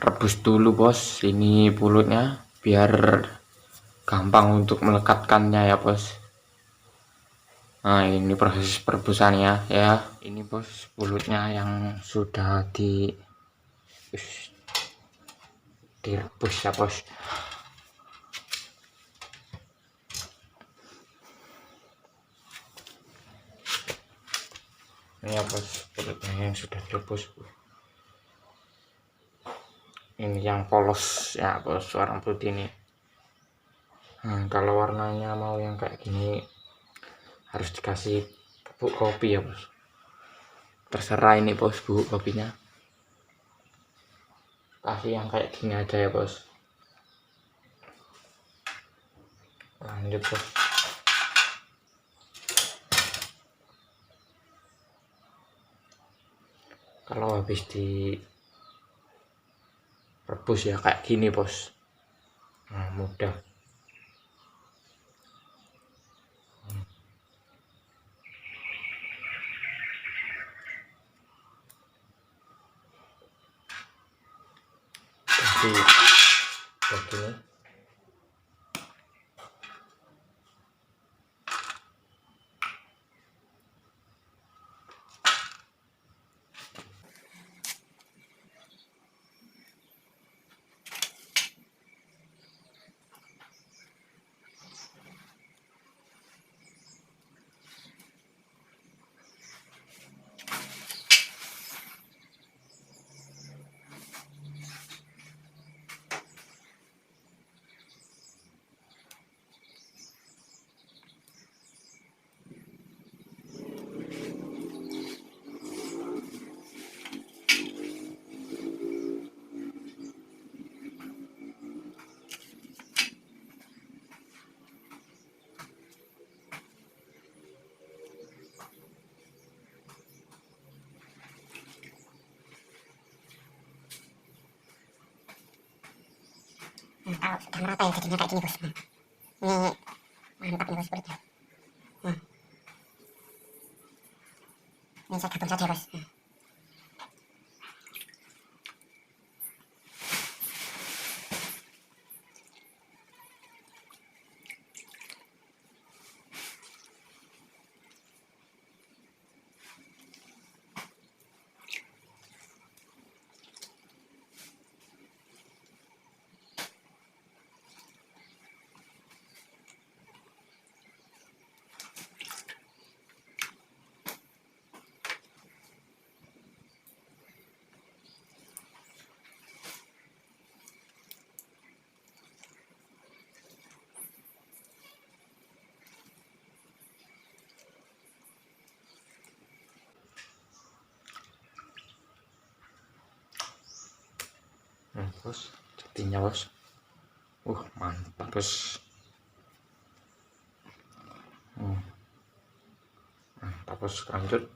rebus dulu bos ini pulutnya biar gampang untuk melekatkannya ya bos. Nah ini proses perebusannya ya, ini bos pulutnya yang sudah direbus ya bos. Ini ya bos pulutnya yang sudah direbus, ini yang polos ya bos, warna putih ini. Nah, kalau warnanya mau yang kayak gini harus dikasih bubuk kopi ya bos, terserah ini bos bubuk kopinya, kasih yang kayak gini aja ya bos. Lanjut bos, kalau habis direbus ya kayak gini bos. Nah mudah. Kasih begini. Kalau sudah merata ya jadinya kayak gini bos. Ini mantap nih bos kulitnya. Ini saya gabung saja bos. Bos jadinya bos, mantap bos. Mantap bos, lanjut.